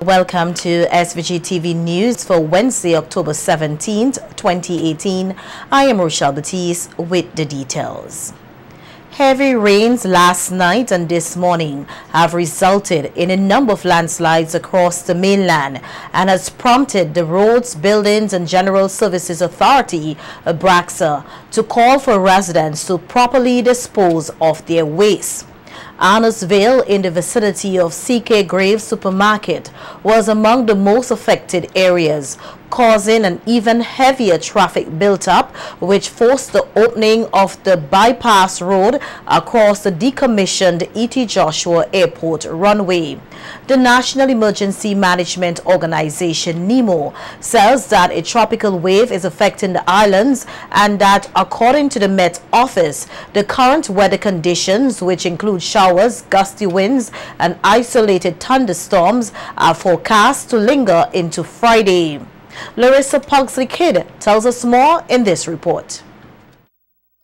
Welcome to SVG-TV News for Wednesday, October 17th, 2018. I am Rochelle Batiste with the details. Heavy rains last night and this morning have resulted in a number of landslides across the mainland and has prompted the Roads, Buildings and General Services Authority, BRAXA, to call for residents to properly dispose of their waste. Arnorsville, in the vicinity of CK Graves Supermarket, was among the most affected areas, causing an even heavier traffic built-up, which forced the opening of the bypass road across the decommissioned E.T. Joshua Airport runway. The National Emergency Management Organization, NEMO, says that a tropical wave is affecting the islands and that, according to the Met Office, the current weather conditions, which include showers, gusty winds, and isolated thunderstorms, are forecast to linger into Friday. Larissa Pugsley-Kidd tells us more in this report.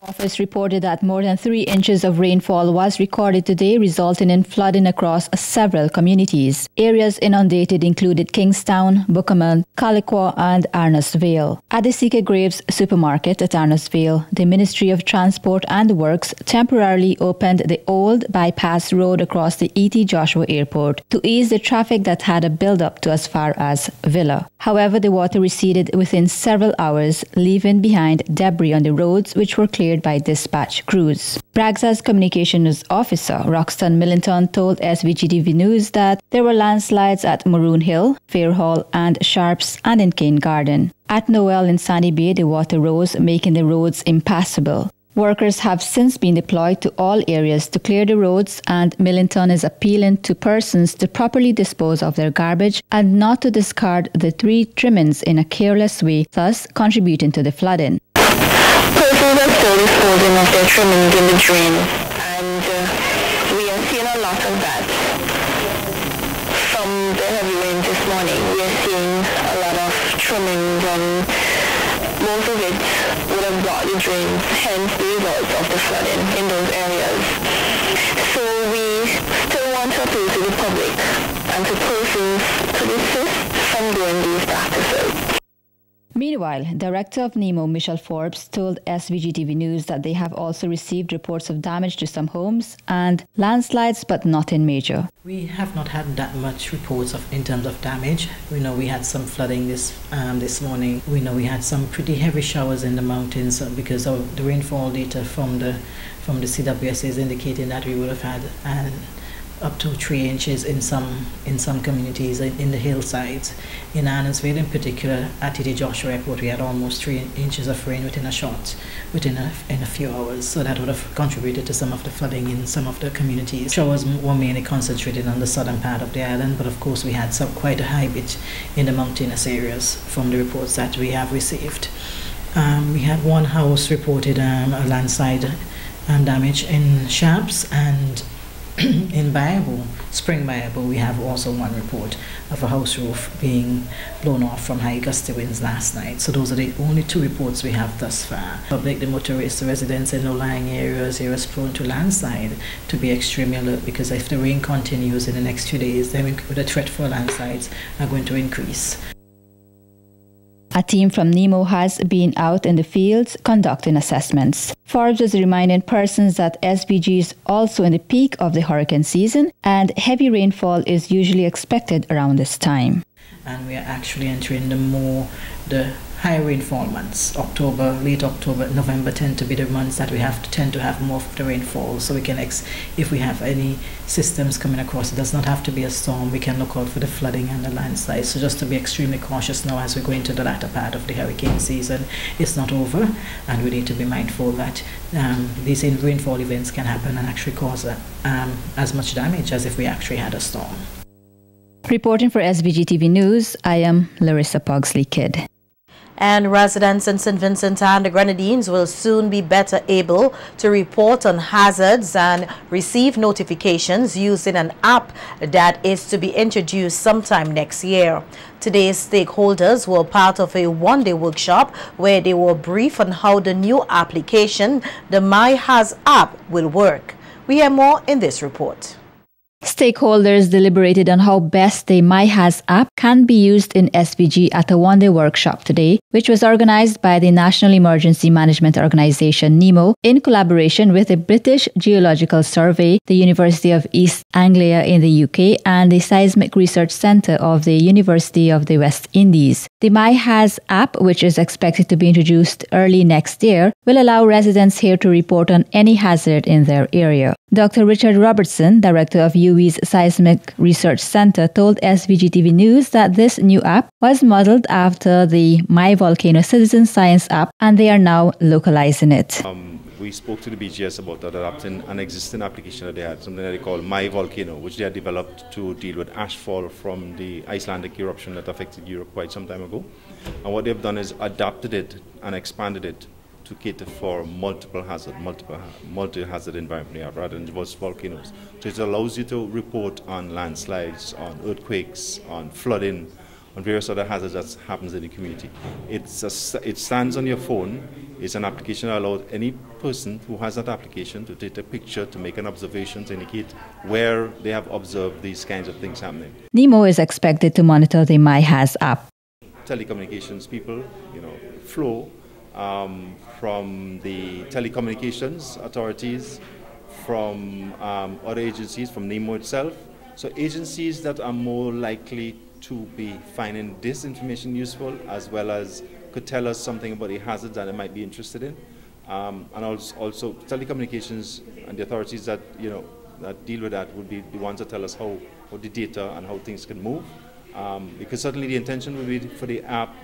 Office reported that more than 3 inches of rainfall was recorded today, resulting in flooding across several communities. Areas inundated included Kingstown, Buchanan, Calico, and Arnorsville. At the CK Graves Supermarket at Arnorsville, the Ministry of Transport and Works temporarily opened the old bypass road across the E.T. Joshua Airport to ease the traffic that had a build-up to as far as Villa. However, the water receded within several hours, leaving behind debris on the roads, which were cleared by dispatch crews. BRAXA's communications officer, Roxton Millington, told SVG-TV News that there were landslides at Maroon Hill, Fairhall, and Sharps, and in Cane Garden. At Noel in Sandy Bay, the water rose, making the roads impassable. Workers have since been deployed to all areas to clear the roads, and Millington is appealing to persons to properly dispose of their garbage and not to discard the tree trimmings in a careless way, thus contributing to the flooding. Persons are still disposing of their trimmings in the drain, and we are seeing a lot of that. From the heavy rains this morning, we are seeing a lot of trimmings, and most of it would have blocked the drains, hence the results of the flooding in those areas. So we still want to appeal to the public and to persons to desist from doing these practices. Meanwhile, Director of NEMO, Michelle Forbes, told SVG-TV News that they have also received reports of damage to some homes and landslides, but nothing major. We have not had that much reports in terms of damage. We know we had some flooding this morning. We know we had some pretty heavy showers in the mountains because of the rainfall data from the CWS is indicating that we would have had up to 3 inches in some communities in the hillsides. In Arnorsville in particular, at E.T. Joshua Airport, we had almost 3 inches of rain within a few hours. So that would have contributed to some of the flooding in some of the communities. Showers were mainly concentrated on the southern part of the island, but of course we had quite a high bit in the mountainous areas from the reports that we have received. We had one house reported a landslide damage in Sharps, and in Spring Bible, we have also one report of a house roof being blown off from high gusty winds last night. So those are the only 2 reports we have thus far. Public, the motorists, the residents in low-lying areas prone to landslide to be extremely alert, because if the rain continues in the next few days, then the threat for landslides are going to increase. A team from NEMO has been out in the fields conducting assessments. Forbes is reminding persons that SVG is also in the peak of the hurricane season, and heavy rainfall is usually expected around this time. And we are actually entering the high rainfall months. Late October, November tend to be the months that we tend to have more of the rainfall. So we can, if we have any systems coming across, it does not have to be a storm. We can look out for the flooding and the landslides. So just to be extremely cautious now as we go into the latter part of the hurricane season. It's not over, and we need to be mindful that these rainfall events can happen and actually cause as much damage as if we actually had a storm. Reporting for SVG-TV News, I am Larissa Pugsley-Kidd. And residents in St. Vincent and the Grenadines will soon be better able to report on hazards and receive notifications using an app that is to be introduced sometime next year. Today's stakeholders were part of a one-day workshop where they were briefed on how the new application, the MyHAS App, will work. We hear more in this report. Stakeholders deliberated on how best the MyHAS app can be used in SVG at a one-day workshop today, which was organized by the National Emergency Management Organization (NEMO) in collaboration with the British Geological Survey, the University of East Anglia in the UK, and the Seismic Research Centre of the University of the West Indies. The MyHAS app, which is expected to be introduced early next year, will allow residents here to report on any hazard in their area. Dr. Richard Robertson, director of UWI's Seismic Research Centre, told SVG-TV News that this new app was modelled after the My Volcano Citizen Science app, and they are now localising it. We spoke to the BGS about adapting an existing application that they had, something that they call My Volcano, which they had developed to deal with ashfall from the Icelandic eruption that affected Europe quite some time ago. And what they've done is adapted it and expanded it to cater for multi-hazard environment rather than just volcanoes. So it allows you to report on landslides, on earthquakes, on flooding, on various other hazards that happens in the community. It stands on your phone. It's an application that allows any person who has that application to take a picture, to make an observation, to indicate where they have observed these kinds of things happening. NEMO is expected to monitor the MyHAS app. Telecommunications people, flow from the telecommunications authorities, from other agencies, from NEMO itself. So agencies that are more likely to be finding this information useful, as well as could tell us something about the hazards that they might be interested in. And also telecommunications and the authorities that that deal with that would be the ones that tell us how the data and how things can move. Because certainly the intention would be for the app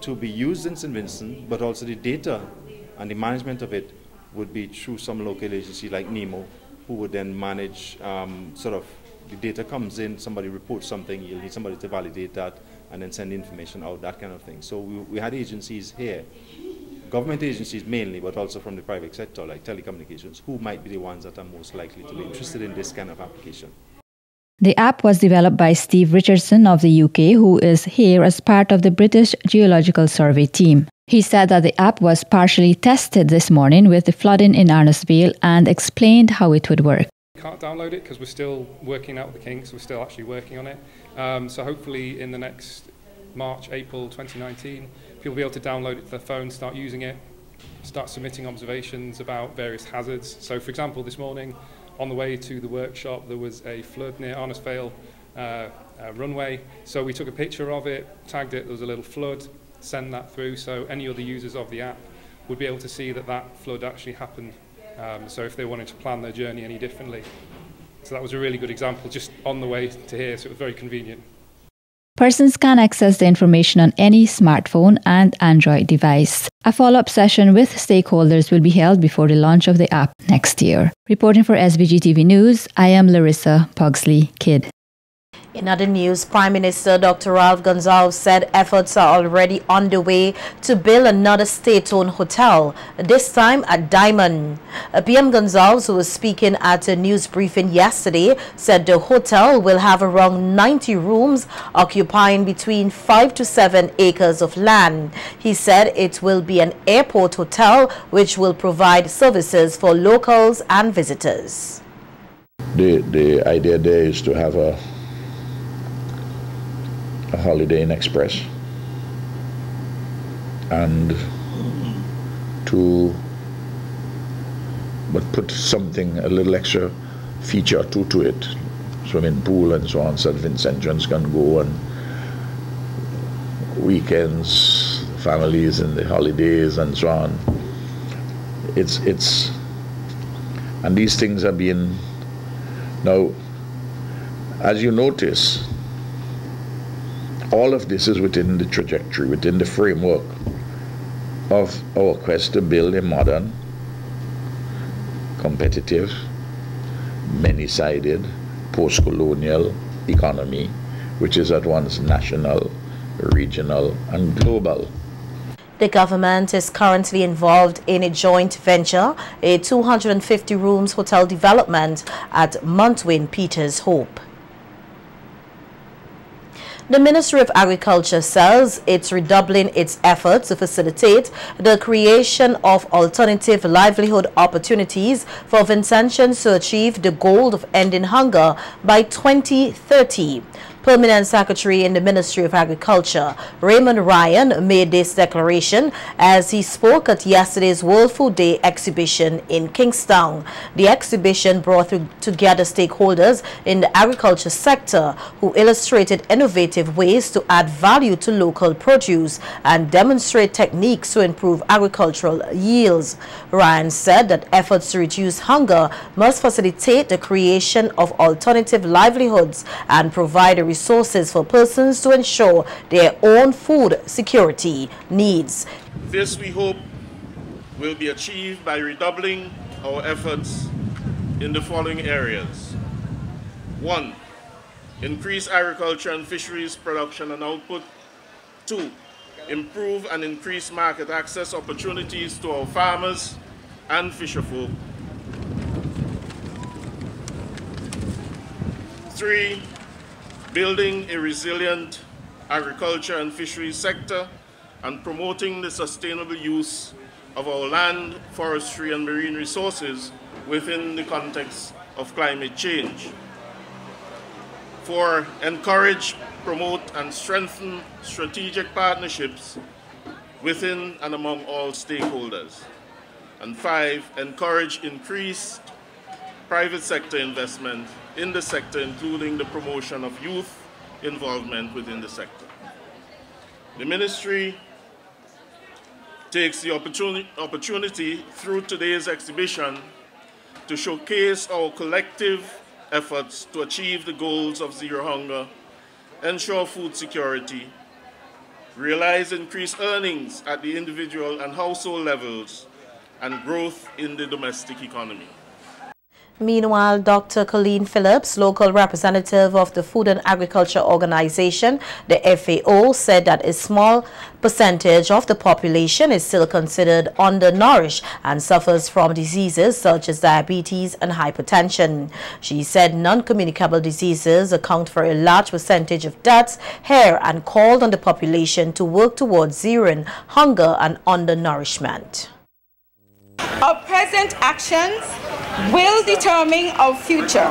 to be used in St. Vincent, but also the data and the management of it would be through some local agency like NEMO, who would then manage the data comes in, somebody reports something, you'll need somebody to validate that and then send information out, that kind of thing. So we had agencies here, government agencies mainly, but also from the private sector like telecommunications, who might be the ones that are most likely to be interested in this kind of application. The app was developed by Steve Richardson of the UK, who is here as part of the British Geological Survey team. He said that the app was partially tested this morning with the flooding in Arnessville and explained how it would work. Can't download it because we're still working out the kinks, we're still actually working on it. So hopefully in the next March, April 2019, people will be able to download it to their phone, start using it, start submitting observations about various hazards. So for example, this morning on the way to the workshop there was a flood near Arnessville runway. So we took a picture of it, tagged it, there was a little flood, send that through so any other users of the app would be able to see that that flood actually happened. So if they wanted to plan their journey any differently. So that was a really good example just on the way to here, so it was very convenient. Persons can access the information on any smartphone and Android device. A follow-up session with stakeholders will be held before the launch of the app next year. Reporting for SVG-TV News, I am Larissa Pugsley-Kidd. In other news, Prime Minister Dr. Ralph Gonsalves said efforts are already underway to build another state-owned hotel, this time at Diamond. PM Gonsalves, who was speaking at a news briefing yesterday, said the hotel will have around 90 rooms occupying between 5 to 7 acres of land. He said it will be an airport hotel which will provide services for locals and visitors. The idea there is to have a Holiday Inn Express and but put something, a little extra feature or two to it, swimming pool and so on, so Vincentians can go and weekends, families in the holidays and so on. It's and these things are being now, as you notice, all of this is within the trajectory, within the framework of our quest to build a modern, competitive, many-sided, post-colonial economy, which is at once national, regional, and global. The government is currently involved in a joint venture, a 250 rooms hotel development at Montwin Peters Hope. The Ministry of Agriculture says it's redoubling its efforts to facilitate the creation of alternative livelihood opportunities for Vincentians to achieve the goal of ending hunger by 2030. Permanent Secretary in the Ministry of Agriculture, Raymond Ryan, made this declaration as he spoke at yesterday's World Food Day exhibition in Kingstown. The exhibition brought together stakeholders in the agriculture sector who illustrated innovative ways to add value to local produce and demonstrate techniques to improve agricultural yields. Ryan said that efforts to reduce hunger must facilitate the creation of alternative livelihoods and provide resources for persons to ensure their own food security needs. This, we hope, will be achieved by redoubling our efforts in the following areas. 1. Increase agriculture and fisheries production and output. 2. Improve and increase market access opportunities to our farmers and fisherfolk. 3. Building a resilient agriculture and fisheries sector and promoting the sustainable use of our land, forestry and marine resources within the context of climate change. 4. Encourage, promote and strengthen strategic partnerships within and among all stakeholders. And 5. Encourage increased private sector investment in the sector, including the promotion of youth involvement within the sector. The Ministry takes the opportunity through today's exhibition to showcase our collective efforts to achieve the goals of zero hunger, ensure food security, realize increased earnings at the individual and household levels, and growth in the domestic economy. Meanwhile, Dr. Colleen Phillips, local representative of the Food and Agriculture Organization, the FAO, said that a small percentage of the population is still considered undernourished and suffers from diseases such as diabetes and hypertension. She said non-communicable diseases account for a large percentage of deaths here and called on the population to work towards zeroing hunger and undernourishment. Our present actions will determine our future.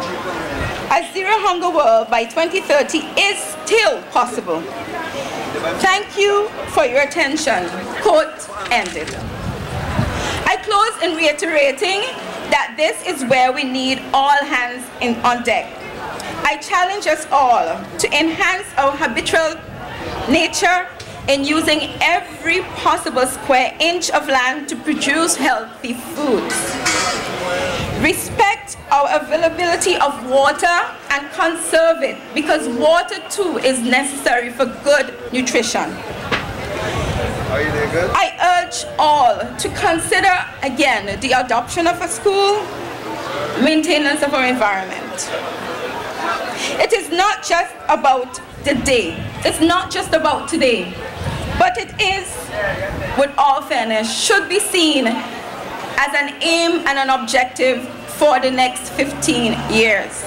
A zero hunger world by 2030 is still possible. Thank you for your attention. Quote ended. I close in reiterating that this is where we need all hands on deck. I challenge us all to enhance our habitual nature in using every possible square inch of land to produce healthy foods. Respect our availability of water and conserve it, because water too is necessary for good nutrition. I urge all to consider again the adoption of a school, maintenance of our environment. It is not just about the day. It's not just about today. But it is, with all fairness, should be seen as an aim and an objective for the next 15 years.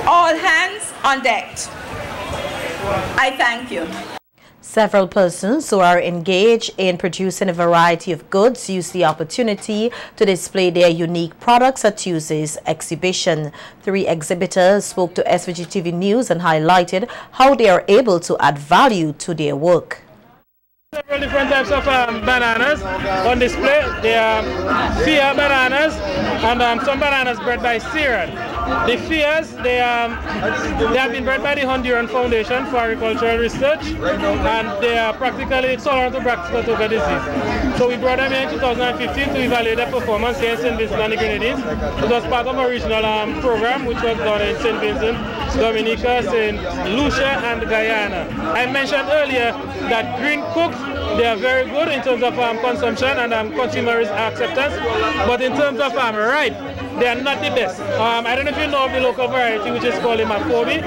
All hands on deck. I thank you. Several persons who are engaged in producing a variety of goods used the opportunity to display their unique products at Tuesday's exhibition. 3 exhibitors spoke to SVG-TV News and highlighted how they are able to add value to their work. Several different types of bananas on display. There are Fia bananas and some bananas bred by Syrian. The Fias, they have been bred by the Honduran Foundation for Agricultural Research, and they are practically tolerant to Brachypeltoga disease. So we brought them in 2015 to evaluate their performance here in St. Vincent and the Grenadines. It was part of a regional program which was done in St. Vincent, Dominica, St. Lucia and Guyana. I mentioned earlier that green cooks, they are very good in terms of consumption and consumer acceptance, but in terms of ripe, they are not the best. I don't know if you know of the local variety which is called Makobi.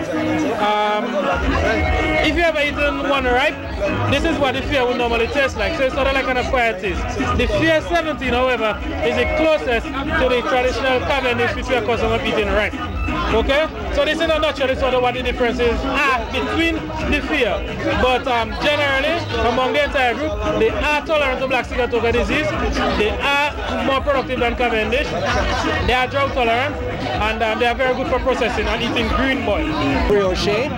If you ever eaten one ripe, this is what the Fia would normally taste like, so it's sort of like an acquired taste. The Fia 17, however, is the closest to the traditional Cavendish which we are accustomed to eating ripe. Okay? So this in a nutshell is sort of what the differences are between the fear. But generally, among the entire group, they are tolerant to black sigatoka disease, they are more productive than Cavendish, they are drought tolerant, and they are very good for processing and eating green boil. Brioche.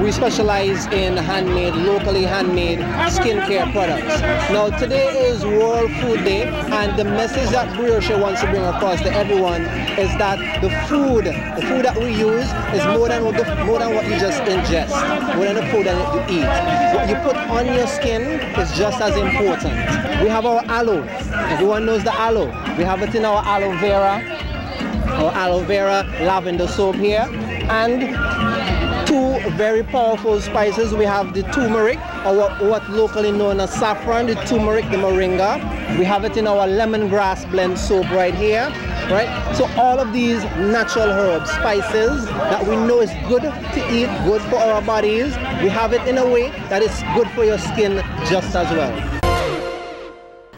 We specialize in handmade, locally handmade skincare products. Now today is World Food Day, and the message that Brioche wants to bring across to everyone is that the food that we use is more than what you just ingest, more than the food that you eat. What you put on your skin is just as important. We have our aloe. Everyone knows the aloe. We have it in our aloe vera lavender soap here, and two very powerful spices. We have the turmeric, or what locally known as saffron, the turmeric, the moringa. We have it in our lemongrass blend soap right here, right? So all of these natural herbs, spices that we know is good to eat, good for our bodies, we have it in a way that is good for your skin just as well.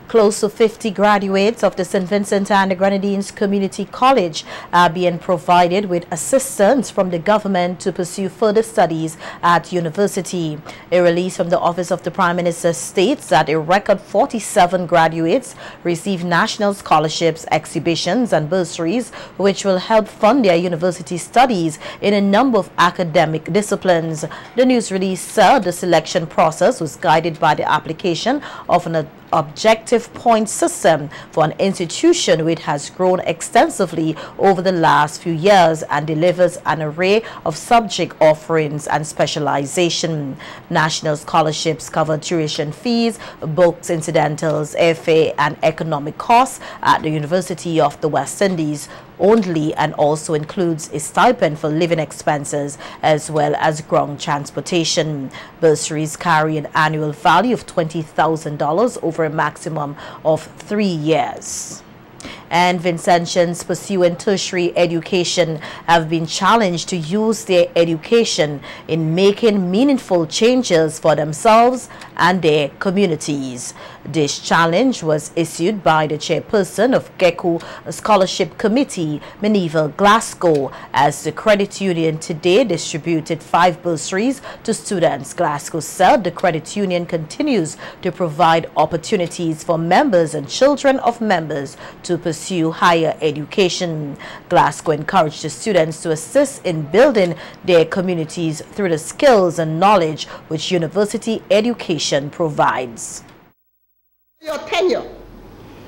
Close to 50 graduates of the St. Vincent and the Grenadines Community College are being provided with assistance from the government to pursue further studies at university. A release from the Office of the Prime Minister states that a record 47 graduates received national scholarships, exhibitions and bursaries, which will help fund their university studies in a number of academic disciplines. The news release said the selection process was guided by the application of an objective point system for an institution which has grown extensively over the last few years and delivers an array of subject offerings and specialization. National scholarships cover tuition fees, books, incidentals, airfare and economic costs at the University of the West Indies only, and also includes a stipend for living expenses as well as ground transportation. Bursaries carry an annual value of $20,000 over a maximum of 3 years. And Vincentians pursuing tertiary education have been challenged to use their education in making meaningful changes for themselves and their communities. This challenge was issued by the chairperson of gaku Scholarship Committee, Minerva Glasgow, as the credit union today distributed 5 bursaries to students. Glasgow said the credit union continues to provide opportunities for members and children of members to pursue higher education. Glasgow encouraged the students to assist in building their communities through the skills and knowledge which university education provides. Your tenure,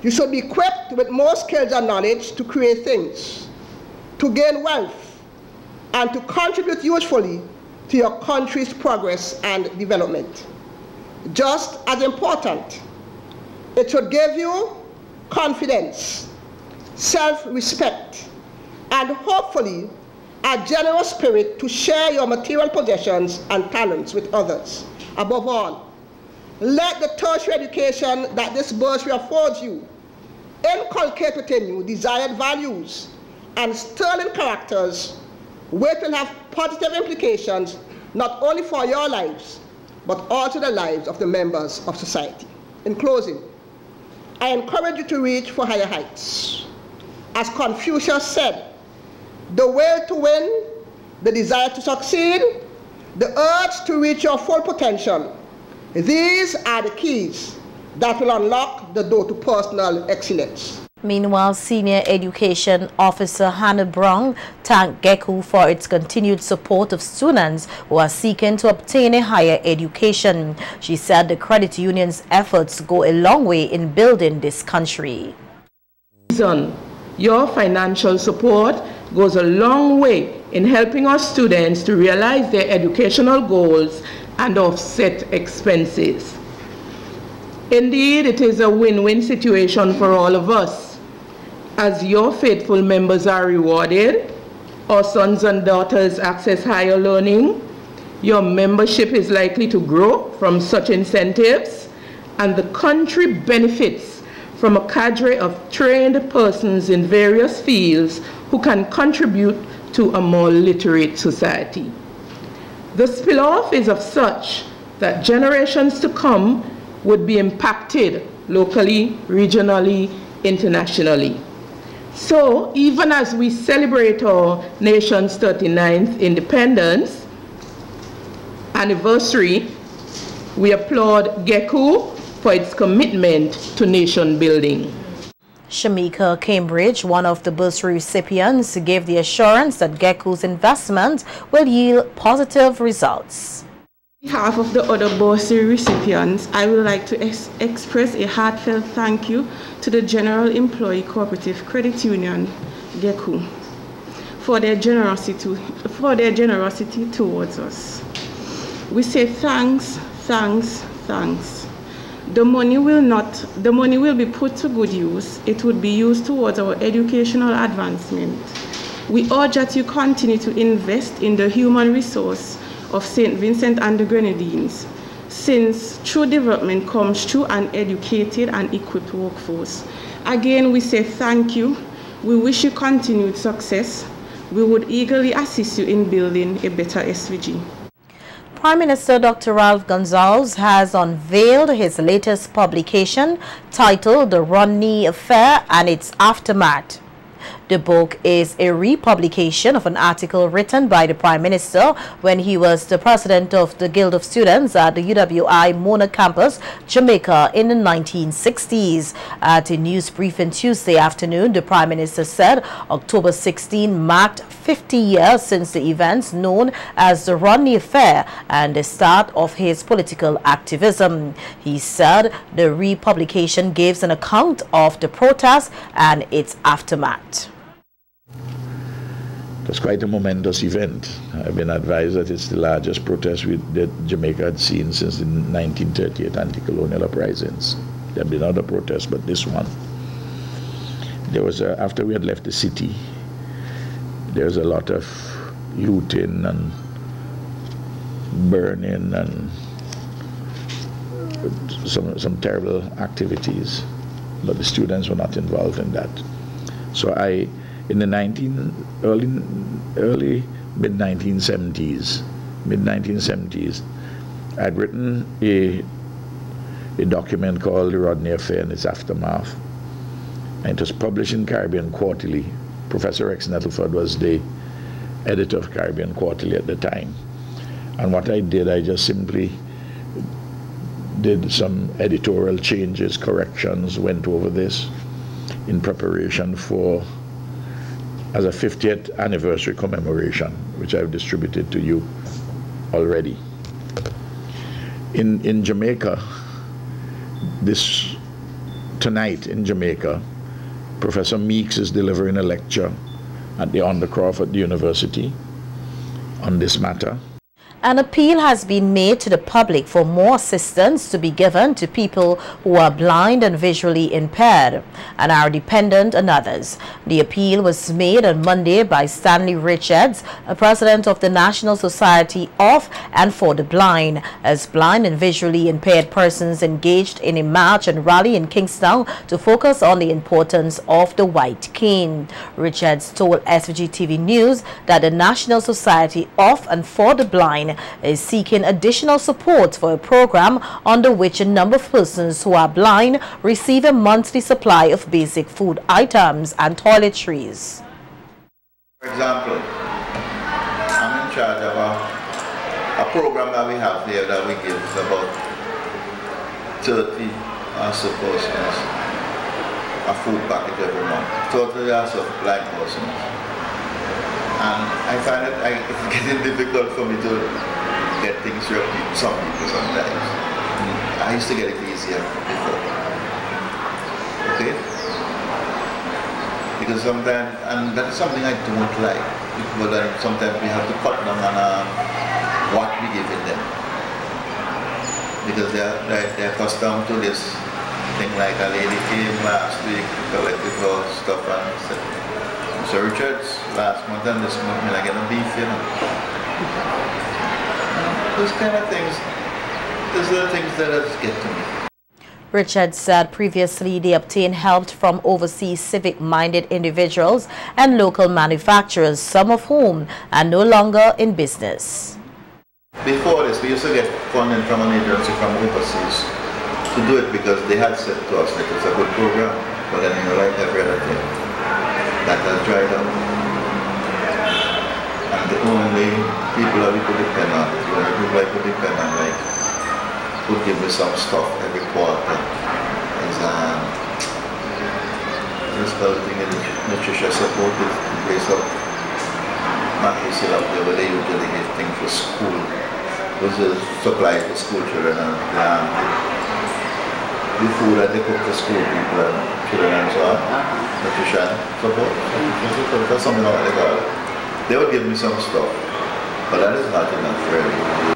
you should be equipped with more skills and knowledge to create things, to gain wealth, and to contribute usefully to your country's progress and development. Just as important, it should give you confidence, self-respect, and hopefully a generous spirit to share your material possessions and talents with others. Above all, let the tertiary education that this bursary affords you inculcate within you desired values and sterling characters which will have positive implications not only for your lives, but also the lives of the members of society. In closing, I encourage you to reach for higher heights. As Confucius said, the will to win, the desire to succeed, the urge to reach your full potential, these are the keys that will unlock the door to personal excellence. Meanwhile, Senior Education Officer Hannah Brown thanked gaku for its continued support of students who are seeking to obtain a higher education. She said the credit union's efforts go a long way in building this country. Your financial support goes a long way in helping our students to realize their educational goals and offset expenses. Indeed, it is a win-win situation for all of us. As your faithful members are rewarded, our sons and daughters access higher learning, your membership is likely to grow from such incentives, and the country benefits from a cadre of trained persons in various fields who can contribute to a more literate society. The spill-off is of such that generations to come would be impacted locally, regionally, internationally. So even as we celebrate our nation's 39th independence anniversary, we applaud gaku for its commitment to nation building. Shamika Cambridge, one of the bursary recipients, gave the assurance that gaku's investment will yield positive results. On behalf of the other bursary recipients, I would like to express a heartfelt thank you to the General Employee Cooperative Credit Union, gaku, for their generosity towards us. We say thanks, thanks, thanks. The money will be put to good use. It would be used towards our educational advancement. We urge that you continue to invest in the human resource of St. Vincent and the Grenadines, since true development comes through an educated and equipped workforce. Again, we say thank you. We wish you continued success. We would eagerly assist you in building a better SVG. Prime Minister Dr. Ralph Gonsalves has unveiled his latest publication titled The Romney Affair and Its Aftermath. The book is a republication of an article written by the Prime Minister when he was the president of the Guild of Students at the UWI Mona campus, Jamaica, in the 1960s. At a news briefing Tuesday afternoon, the Prime Minister said October 16 marked 50 years since the events known as the Romney Affair and the start of his political activism. He said the republication gives an account of the protest and its aftermath. It's quite a momentous event. I've been advised that it's the largest protest that Jamaica had seen since the 1938 anti-colonial uprisings. There have been other protests, but this one. There was after we had left the city, there was a lot of looting and burning and some terrible activities, but the students were not involved in that. So in the early mid-1970s, I'd written a document called The Romney Affair and Its Aftermath, and it was published in Caribbean Quarterly. Professor Rex Nettleford was the editor of Caribbean Quarterly at the time. And what I did, I just simply did some editorial changes, corrections, went over this in preparation for as a 50th anniversary commemoration, which I've distributed to you already. In Jamaica, tonight in Jamaica, Professor Meeks is delivering a lecture at the Undercroft at the university on this matter. An appeal has been made to the public for more assistance to be given to people who are blind and visually impaired and are dependent on others. The appeal was made on Monday by Stanley Richards, president of the National Society of and for the Blind, as blind and visually impaired persons engaged in a march and rally in Kingstown to focus on the importance of the white cane. Richards told SVG-TV News that the National Society of and for the Blind is seeking additional support for a program under which a number of persons who are blind receive a monthly supply of basic food items and toiletries. For example, I'm in charge of a program that we have here that we give about 30 so persons a food package every month, totally also blind persons. And I find it it's getting difficult for me to get things through some people sometimes. I used to get it easier before. Okay? Because sometimes, and that is something I don't like, but sometimes we have to cut down on what we give them. Because they're accustomed to this thing, like a lady came last week, collected her stuff and said, Sir Richards, last month and this month, I get a beef, you know. Those kind of things, those are the things that just get to me. Richards said previously they obtained help from overseas civic-minded individuals and local manufacturers, some of whom are no longer in business. Before this, we used to get funding from an agency from overseas to do it because they had said to us that it's a good program, but then like every other thing. that has dried up. And the only people that we could depend on, the only people I could depend on, like, would give me some stuff every quarter is this other thing in nutrition support is the place of MyHAS App there where they usually give things for school, which is supplies for school children and the food that they cook for school people and children and so on, nutrition support, that's something like that. They would give me some stuff, but that is not enough really.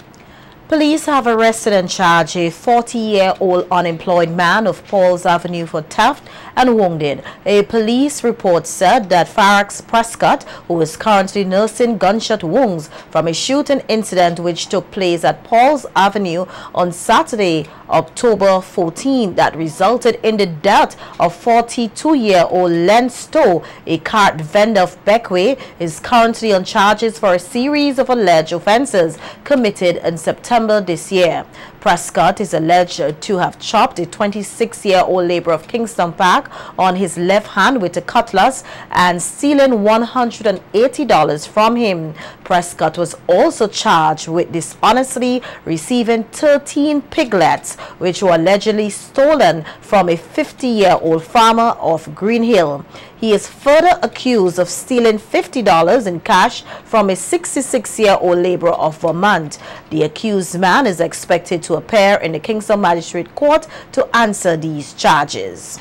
Police have arrested and charged a 40-year-old unemployed man of Paul's Avenue for theft and wounded. A police report said that Farax Prescott, who is currently nursing gunshot wounds from a shooting incident which took place at Paul's Avenue on Saturday, October 14, that resulted in the death of 42-year-old Len Stowe, a cart vendor of Beckway, is currently on charges for a series of alleged offenses committed in September this year. Prescott is alleged to have chopped a 26-year-old laborer of Kingston Park on his left hand with a cutlass and stealing $180 from him. Prescott was also charged with dishonestly receiving 13 piglets, which were allegedly stolen from a 50-year-old farmer of Green Hill. He is further accused of stealing $50 in cash from a 66-year-old laborer of Vermont. The accused man is expected to appear in the Kingston Magistrate Court to answer these charges.